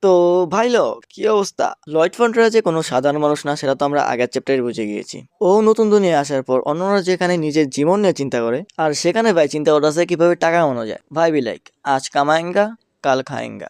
তো ভাইলো, কি অবস্থা? লয়েড ফন্টরা যে কোনো সাধারণ মানুষ না সেটা তো আমরা আগের চ্যাপ্টারে বুঝে গিয়েছি। ও নতুন দুনিয়ায় আসার পর অন্যরা যেখানে নিজের জীবন নিয়ে চিন্তা করে, আর সেখানে ভাই চিন্তা করতেছে কিভাবে টাকা কামানো যায়। ভাই বি লাইক আজ কামায়েঙ্গা কাল খায়েঙ্গা।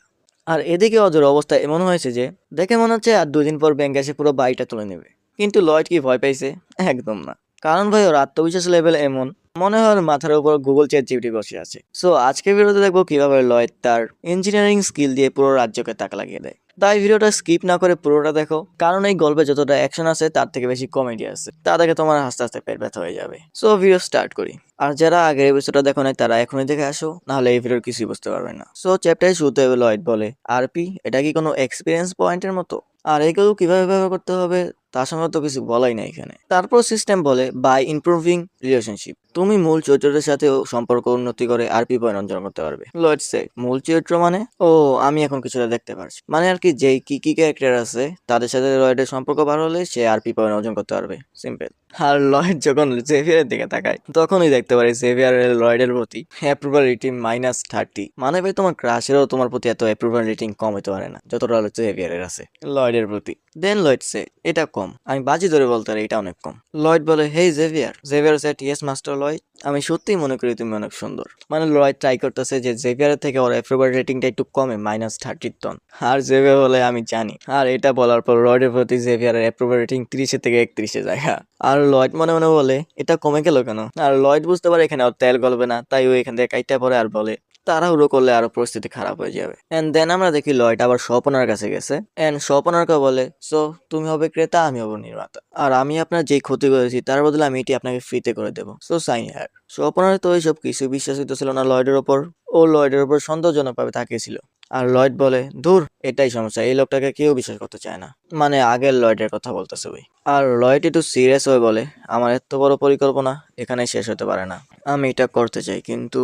আর এদিকে ওদের অবস্থা এমন হয়েছে যে দেখে মনে হচ্ছে আর 2 দিন পর ব্যাংক এসে পুরো বাড়িটা তুলে নেবে। কিন্তু লয়েড কি ভয় পাইছে? একদম না। কারণ ভাই ওর আত্মবিশ্বাস লেভেল এমন, মনে হয় ওর মাথার উপর গুগল চ্যাট জিপিটি বসে আছে। সো আজকে ভিডিওতে দেখবো কিভাবে লয়েড তার ইঞ্জিনিয়ারিং স্কিল দিয়ে পুরো রাজ্যকে তাক লাগিয়ে দেয়। তাই ভিডিওটা স্কিপ না করে পুরোটা দেখো, কারণ এই গল্পে যতটা অ্যাকশন আছে তার থেকে বেশি কমেডি আছে। তা দেখে তোমার হাসতে হাসতে পেট ব্যথা হয়ে যাবে। সো ভিডিও স্টার্ট করি। আর যারা আগের এপিসোডটা দেখো নাই তারা এখনই দেখে আসো, নাহলে এই ভিডিওর কিছুই বুঝতে পারবে না। সো চ্যাপ্টারে শুরুতে লয়েড বলে, আরপি এটা কি কোনো এক্সপিরিয়েন্স পয়েন্টের মতো? আর এগুলো কিভাবে ব্যবহার করতে হবে তার সঙ্গে তো কিছু বলাই নাই এখানে। তারপর সিস্টেম বলে বাই ইমপ্রুভিং রিলেশনশিপ তুমি মূল চরিত্রের সাথেও সম্পর্ক উন্নতি করে আরপি পয়েন্ট অর্জন করতে পারবে। লয়েড সে মূল চরিত্র মানে ও, আমি এখন কিছুটা দেখতে পারছি। মানে আর কি, যেই কি ক্যারেক্টার আছে তাদের সাথে লয়েডের সম্পর্ক ভালো হলে সে আরপি পয়েন্ট অর্জন করতে পারবে। সিম্পল। আর লয়েড যখন জেভিয়ারের দিকে তাকায় তখনই দেখতে পারে জেভিয়ারের লয়েডের প্রতি অ্যাপ্রুভাল রেটিং -30। মানে ভাই তোমার ক্রাশেরও তোমার প্রতি এত অ্যাপ্রুভাল রেটিং কম হতে পারে না যতটা হলো জেভিয়ারের আছে লয়েডের প্রতি। দেন লয়েড সে এটা কম, আমি বাজি ধরে বলতে পারি এটা অনেক কম। লয়েড বলে hey Xavier. Xavier said yes master Lloyd, আমি সত্যিই মনে করি তুমি অনেক সুন্দর। মানে লয়েড ট্রাই করতেছে যে জেভিয়ারের থেকে ওর অ্যাপ্রুভাল রেটিংটা একটু কমে -30 টন। আর জেভিয়ার বলে আমি জানি। আর এটা বলার পর লয়েডের প্রতি জেভিয়ারের অ্যাপ্রুভাল রেটিং 30 থেকে 31 জায়গা। আর লয়েড মনে মনে বলে এটা কমে গেল কেন? আর লয়েড বুঝতে পারে এখানে ওর তেল গলবে না, তাই ও এখান থেকে কাইটা পড়ে আর বলে তাড়াহুড়ো করলে আরো পরিস্থিতি খারাপ হয়ে যাবে। এন্ড দেন আমরা দেখি লয়েড আবার স্বপনার কাছে গেছে এন্ড স্বপনারকে বলে, সো তুমি হবে ক্রেতা, আমি হব নির্মাতা, আর আমি আপনার যে ক্ষতি করেছি তার বদলে আমি এটি আপনাকে ফ্রিতে করে দেবো। So sign here. স্বপনার তো এইসব কিছু বিশ্বাস হইতেছিল না লয়েডের ওপর। ও লয়েডের ওপর সন্দেহজনকভাবে তাকিয়েছিল। আর লয়েড বলে ধুর, এটাই সমস্যা, এই লোকটাকে কেউ বিশ্বাস করতে চায় না। মানে আগের লয়েডের কথা বলতেছে ওই। আর লয়েড একটু সিরিয়াস হয়ে বলে, আমার এত বড় পরিকল্পনা এখানে শেষ হতে পারে না। আমি এটা করতে চাই, কিন্তু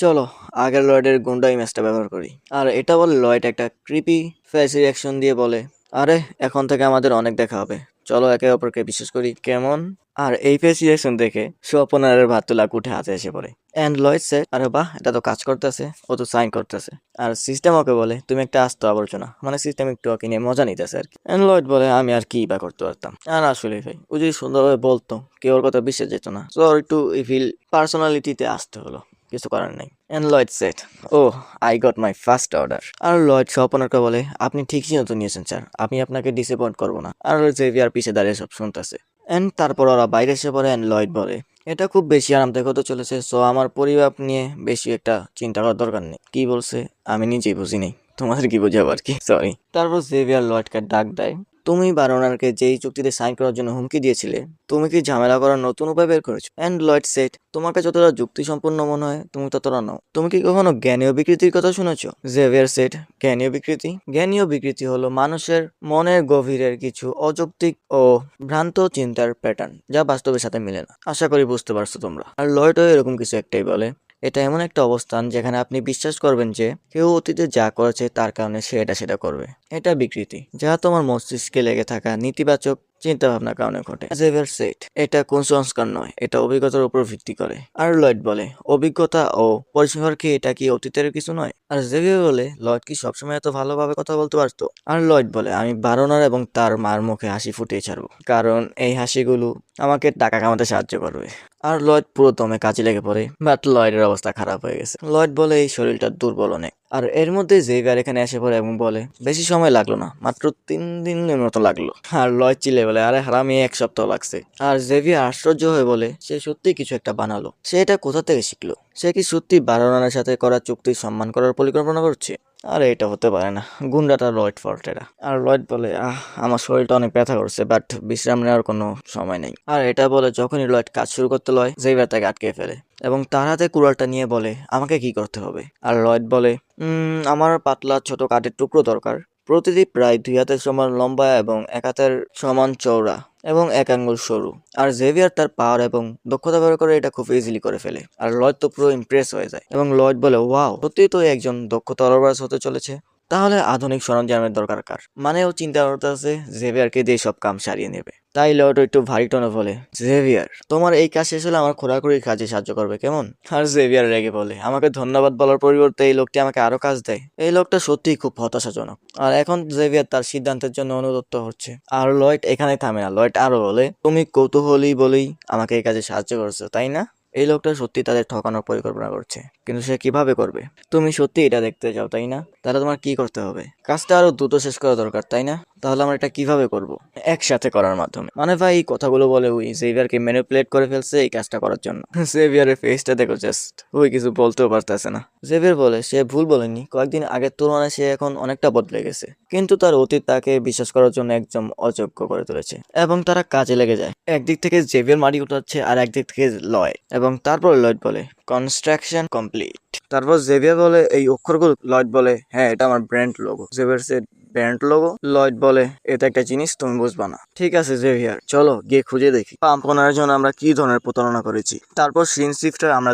চলো আগের লয়েডের গুন্ডা ইমেজটা ব্যবহার করি। আর এটা বলে লয়েড একটা ক্রিপি ফেস রিয়াকশন দিয়ে বলে, আরে এখন থেকে আমাদের অনেক দেখা হবে, চলো একে অপরকে বিশ্বাস করি, কেমন? আর এই ফেস রিয়াকশন দেখে স্বপনারের ভাত তোলা উঠে হাতে এসে পড়ে। এন্ড লয়েড সেড, আরে বাহ, এটা তো কাজ করতেছে, ও তো সাইন করতেছে। আর সিস্টেম ওকে বলে তুমি একটা আস্ত আবর্জনা, মানে সিস্টেম একটু ওকে নিয়ে মজা নিতেছে আর কি। এন্ড লয়েড বলে আমি আর কি বা করতে পারতাম। আর আসলে ভাই ও যদি সুন্দরভাবে বলতো কেউ ওর কথা বিশ্বাস যেত না। তো একটু ইভিল পার্সোনালিটিতে আসতে হলো, কিছু করার নেই। And Lloyd said, oh I got my first order. আর লয়েড স্বপনারকে বলে আপনি ঠিক সিদ্ধান্ত নিয়েছেন স্যার, আমি আপনাকে ডিসঅ্যাপয়েন্ট করবো না। আর জেভিয়ার পিছে দাঁড়িয়ে সব শুনতেছে। এন্ড তারপর ওরা বাইরে এসে পড়ে এন্ড লয়েড বলে এটা খুব বেশি আরামদায়ক হতে চলেছে, সো আমার পরিবার নিয়ে বেশি একটা চিন্তা করার দরকার নেই। কি বলছে আমি নিজেই বুঝি নেই, তোমাদের কি বোঝাবো আর কি, সরি। তারপর জেভিয়ার লয়েডকে ডাক দেয়, তুমি বারোনারকে যেই চুক্তিতে সাইন করার জন্য হুমকি দিয়েছিলে, তুমি কি ঝামেলা করার নতুন উপায় বের করেছো? এন্ড লয়েড সেট, তোমাকে যতটা যুক্তিসম্পন্ন মনে হয় তুমি ততটা নাও। তুমি কি কখনো জ্ঞানীয় বিকৃতির কথা শুনেছো? জেভিয়ার সেট, জ্ঞানীয় বিকৃতি? জ্ঞানীয় বিকৃতি হলো মানুষের মনের গভীরের কিছু অযৌক্তিক ও ভ্রান্ত চিন্তার প্যাটার্ন, যা বাস্তবের সাথে মিলে না। আশা করি বুঝতে পারছো তোমরা। আর লয়েডও এরকম কিছু একটাই বলে, এটা এমন একটা অবস্থান যেখানে আপনি বিশ্বাস করবেন যে কেউ অতীতে যা করেছে তার কারণে সে এটা করবে। এটা বিকৃতি, যা তোমার মস্তিষ্কে লেগে থাকা নেতিবাচক চিন্তা ভাবনার কারণে ঘটে। জেভিয়ার সেট, এটা কুসংস্কার নয়, এটা অভিজ্ঞতার উপর ভিত্তি করে। আর লয়েড বলে অভিজ্ঞতা ও পরিসীমার কি এটা কি অতীতের কিছু নয়? আর জেভিয়ার বলে লয়েড কি সবসময় এত ভালোভাবে কথা বলতে পারতো? আর লয়েড বলে আমি বারোনার এবং তার মার মুখে হাসি ফুটিয়ে ছাড়বো, কারণ এই হাসিগুলো আমাকে টাকা কামাতে সাহায্য করবে। আর লয়েড পুরো দমে কাজে লেগে পড়ে, বাট লয়েডের অবস্থা খারাপ হয়ে গেছে। লয়েড বলে এই শরীরটা দুর্বল অনেক। আর এর মধ্যে জেভিয়ার এখানে এসে পড়ে এবং বলে বেশি সময় লাগলো না, মাত্র 3 দিনের মতো লাগলো। আর লয়েড চিলে বলে আরে হারামি 1 সপ্তাহ লাগছে। আর জেভিয়ার আশ্চর্য হয়ে বলে সে সত্যি কিছু একটা বানালো, সে এটা কোথা থেকে শিখলো? সে কি সত্যি বারোনারের সাথে করা চুক্তি সম্মান করার পরিকল্পনা করছে? আরে এটা হতে পারে না, গুন্ডাটা লয়েড ফল্ট এটা। আর লয়েড বলে আমার শরীরটা অনেক ব্যথা করছে, বাট বিশ্রাম নেওয়ার কোনো সময় নেই। আর এটা বলে যখনই লয়েড কাজ শুরু করতে লয় জেভিয়ার তাকে আটকে ফেলে এবং তার হাতে কুড়ালটা নিয়ে বলে আমাকে কি করতে হবে? আর লয়েড বলে আমার পাতলা ছোট কাঠের টুকরো দরকার, প্রতিটি প্রায় 2 হাতের সমান লম্বা এবং 1 হাতের সমান চওড়া এবং 1 আঙ্গুল সরু। আর জেভিয়ার তার পাওয়ার এবং দক্ষতা ব্যবহার করে এটা খুব ইজিলি করে ফেলে। আর লয়েড তো পুরো ইমপ্রেস হয়ে যায় এবং লয়েড বলে ওয়াও, সত্যি তো একজন দক্ষ তরবারবাজ হতে চলেছে। তাহলে আধুনিক সরঞ্জামের দরকার কার? মানে ও চিন্তা করতেছে জেভিয়ারকে দিয়ে সব কাম সারিয়ে নেবে। তাই লর্ড একটু ভারী টোনে বলে, জেভিয়ার, তোমার এই কাজ শেষ হলে আমার খোরাখুরি কাজে সাহায্য করবে, কেমন? আর জেভিয়ার রেগে বলে, আমাকে ধন্যবাদ বলার পরিবর্তে এই লোকটি আমাকে আরো কাজ দেয়। এই লোকটা সত্যিই খুব হতাশাজনক। আর এখন জেভিয়ার তার সিদ্ধান্তের জন্য অনুতপ্ত হচ্ছে। আর লয়েড এখানে থামে না, লয়েড আরো বলে, তুমি কৌতূহলী বলেই আমাকে এই কাজে সাহায্য করছো, তাই না? এই লোকটা সত্যি তাদের ঠকানোর পরিকল্পনা করছে, কিন্তু সে কিভাবে করবে? তুমি সত্যি এটা দেখতে চাও, তাই না? তাহলে তোমার কি করতে হবে? কাজটা আরো দ্রুত শেষ করা দরকার, তাই না? তাহলে আমরা এটা কিভাবে করব? একসাথে করার মাধ্যমে। মানে ভাই এই কথাগুলো বলে ওই জেভিয়ারকে ম্যানিপুলেট করে ফেলছে এই কাজটা করার জন্য। জেভিয়ারের ফেসটা দেখো জাস্ট, ওই কিছু বলতেও পারতেছে না। জেভিয়ার বলে, সে ভুল বলেনি, কয়েকদিন আগের তুলনায় সে এখন অনেকটা বদলে গেছে, কিন্তু তার অতীত তাকে বিশ্বাস করার জন্য একদম অযোগ্য করে তুলেছে। এবং তারা কাজে লেগে যায়। একদিক থেকে জেভিয়ার মাটি উঠাচ্ছে আর একদিক থেকে লয়েড। এবং তারপর লয়েড বলে, কনস্ট্রাকশন কমপ্লিট। তারপর জেভিয়ার বলে, এই অক্ষরগুলো? লয়েড বলে, হ্যাঁ, এটা আমার ব্র্যান্ড লোগো। জেভিয়ার সে, ব্র্যান্ড লোগো? লয়েড বলে, এটা একটা জিনিস তুমি বুঝবা না। ঠিক আছে জেভিয়ার, চলো গিয়ে খুঁজে দেখি পাম্প ওনারের জন্য আমরা কি ধরনের প্রতারণা করেছি। তারপর সিন শিফটে আমরা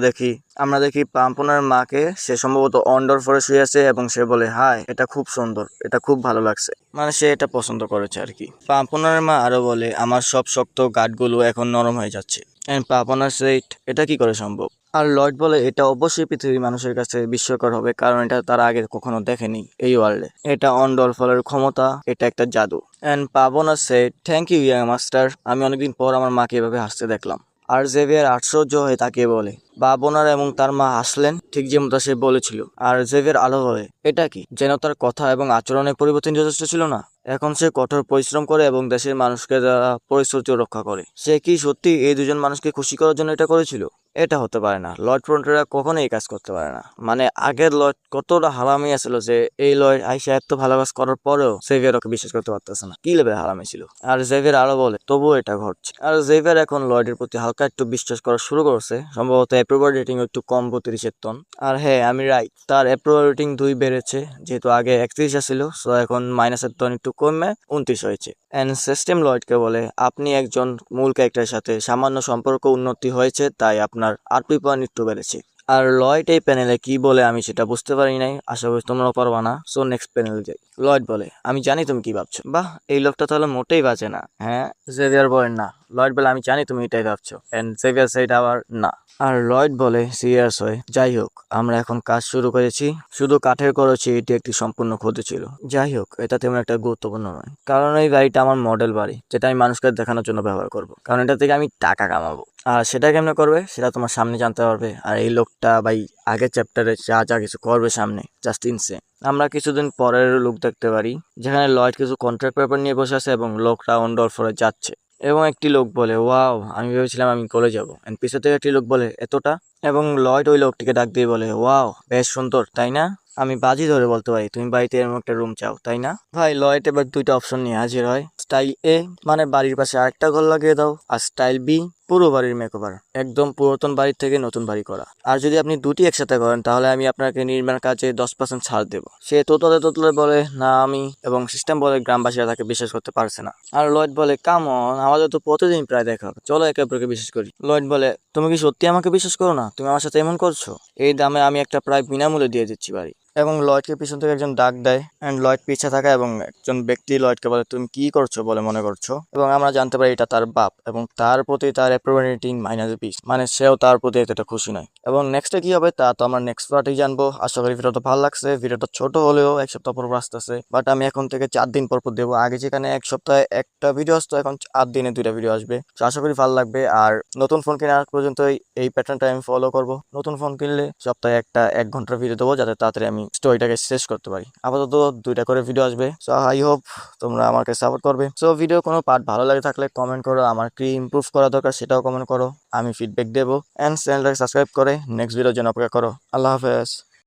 দেখি পাম্প ওনার মাকে, সে সম্ভবত অন্ডর ফরে শুয়ে আছে এবং সে বলে, হাই, এটা খুব সুন্দর, এটা খুব ভালো লাগছে। মানে সে এটা পছন্দ করেছে আর কি। পাম্প ওনার মা আরো বলে, আমার সব শক্ত গাঁটগুলো এখন নরম হয়ে যাচ্ছে। এন্ড পাম্প ওনার সেইট, এটা কি করে সম্ভব? আর লয়েড বলে, এটা অবশ্যই পৃথিবীর মানুষের কাছে বিস্ময়কর হবে, কারণ এটা তারা আগে কখনো দেখেনি এই ওয়ার্ল্ডে। এটা অন্ডরফলের ক্ষমতা, এটা একটা জাদু। And Pabna said, thank you young master, আমি অনেকদিন পর আমার মাকে এভাবে হাসতে দেখলাম। আর জেভিয়ার আশ্চর্য হয়ে তাকিয়ে বলে, বাবনার এবং তার মা হাসলেন ঠিক যেমনটা সে বলেছিল। আর জেভিয়ার আলো বলে, এটা কি? যেন তার কথা এবং আচরণের পরিবর্তন যথেষ্ট ছিল না। এখন সে কঠোর পরিশ্রম করে এবং দেশের মানুষকে দ্বারা পরিস্থিতি রক্ষা করে। সে কি সত্যি এই দুজন মানুষকে খুশি করার জন্য এটা করেছিল? এটা হতে পারে না, লর্ড ফ্রন্টেরা কখনো এই কাজ করতে পারে না। মানে আগের লর্ড কতটা হারামি ছিল যে এই লর্ড আইসা এত ভালো কাজ করার পরেও জেভিয়ার ওকে বিশ্বাস করতে পারতেছে না। কি লেভেল হারামি ছিল। আর জেভিয়ার আরো বলে, তবুও এটা ঘটছে। আর জেভিয়ার এখন লর্ডের প্রতি হালকা একটু বিশ্বাস করা শুরু করছে, সম্ভবত অ্যাপ্রুভাল রেটিং একটু কম 32-এর টন। আর হ্যাঁ, আমি রাইট, তার অ্যাপ্রুভাল রেটিং 2 বেড়েছে, যেহেতু আগে 31 ছিল, সো এখন মাইনাসের টন একটু কমে 29 হয়েছে। এন্ড সিস্টেম লয়েডকে বলে, আপনি একজন মূল ক্যারেক্টারের সাথে সামান্য সম্পর্ক উন্নতি হয়েছে, তাই আপনার আরপি পয়েন্ট একটু বেড়েছে। আর লয়েড এই প্যানেলে কি বলে আমি সেটা বুঝতে পারি নাই, আশা করি তোমরাও পারবা না। সো নেক্সট প্যানেলে যাই। লয়েড বলে, আমি জানি তুমি কি ভাবছো। বাহ, এই লোকটা তাহলে মোটেই বাজে না। হ্যাঁ, জেভিয়ার বলেন না। লয়েড বলে, আমি জানি তুমি এটাই ভাবছো। এন্ড জেভিয়ার সাইড আবার না। আর লয়েড বলে সিরিয়াস হয়ে, যাই হোক, আমরা এখন কাজ শুরু করেছি, শুধু কাঠের করেছি, এটি একটি সম্পূর্ণ ক্ষতি ছিল। যাই হোক, এটা তেমন একটা গুরুত্বপূর্ণ নয়, কারণ এই বাড়িটা আমার মডেল বাড়ি, যেটা আমি মানুষকে দেখানোর জন্য ব্যবহার করব, কারণ এটা থেকে আমি টাকা কামাবো। আর সেটা কেমনে করবে সেটা তোমার সামনে জানতে পারবে। আর এই লোকটা ভাই আগের চ্যাপ্টারে যা যা কিছু করবে সামনে, জাস্ট ইনসেন। আমরা কিছুদিন পরের লুক দেখতে পারি, যেখানে লয়েড কিছু কন্ট্রাক্ট পেপার নিয়ে বসে আছে এবং লোকরা অন্ডরফরে যাচ্ছে। এবং একটি লোক বলে, ওয়াও, আমি ভেবেছিলাম আমি কলে যাবো। এন্ড পিছন থেকে একটি লোক বলে, এতটা? এবং লয়েড ওই লোকটিকে ডাক দিয়ে বলে, ওয়াও, বেশ সুন্দর, তাই না? আমি বাজি ধরে বলতে পারি তুমি বাড়িতে এরকম একটা রুম চাও, তাই না? ভাই লয়েড এবার দুইটা অপশন নিয়ে হাজির হয়। স্টাইল এ, মানে বাড়ির পাশে আরেকটা ঘর লাগিয়ে দাও। আর স্টাইল বি, পুরো বাড়ির মেকওভার, একদম পুরাতন বাড়ি থেকে নতুন বাড়ি করা। আর যদি আপনি দুটি একসাথে করেন তাহলে আমি আপনাকে নির্মাণ কাজে 10% ছাড় দেবো। সে তোতলে বলে, না আমি, এবং সিস্টেম বলে গ্রামবাসীরা তাকে বিশ্বাস করতে পারছে না। আর লয়েড বলে, কাম অন, আমাদের তো প্রতিদিন প্রায় দেখা হবে, চলো একে অপরকে বিশ্বাস করি। লয়েড বলে, তুমি কি সত্যি আমাকে বিশ্বাস করো না? তুমি আমার সাথে এমন করছো? এই দামে আমি একটা প্রায় বিনামূল্যে দিয়ে দিচ্ছি বাড়ি। এবং লয়েডকে পিছন থেকে একজন ডাক দেয়। অ্যান্ড লয়েড পিছে থাকা এবং একজন ব্যক্তি লয়েডকে বলে, তুমি কি করছো বলে মনে করছো? এবং আমরা জানতে পারি এটা তার বাপ, এবং তার প্রতি তার অ্যাপ্রুভাল রেটিং -20, মানে সেও তার প্রতি এতটা খুশি নয়। এবং নেক্সটে কি হবে তা তো আমরা নেক্সট পার্টেই জানবো। আশা করি ভিডিওটা ভালো লাগছে। ভিডিওটা ছোট হলেও 1 সপ্তাহ পর আসতেছে, বাট আমি এখন থেকে 4 দিন পর দেবো। আগে যেখানে 1 সপ্তাহে একটা ভিডিও আসতো, এখন 8 দিনে 2টা ভিডিও আসবে। তো আশা করি ভালো লাগবে। আর নতুন ফোন কেনার পর্যন্ত এই প্যাটার্নটা আমি ফলো করবো। নতুন ফোন কিনলে সপ্তাহে 1 ঘন্টার ভিডিও দেবো, যাতে তাড়াতাড়ি আমি স্টোরিটাকে শেষ করতে পারি। আপাতত 2টা করে ভিডিও আসবে। সো আই হোপ তোমরা আমাকে সাপোর্ট করবে। সো ভিডিও কোনো পার্ট ভালো লাগে থাকলে কমেন্ট করো, আমার কি ইমপ্রুভ করা দরকার সেটাও কমেন্ট করো, আমি ফিডব্যাক দেবো। এন্ড চ্যানেলটাকে সাবস্ক্রাইব করে নেক্সট ভিডিওর জন্য অপেক্ষা করো। আল্লাহ হাফেজ।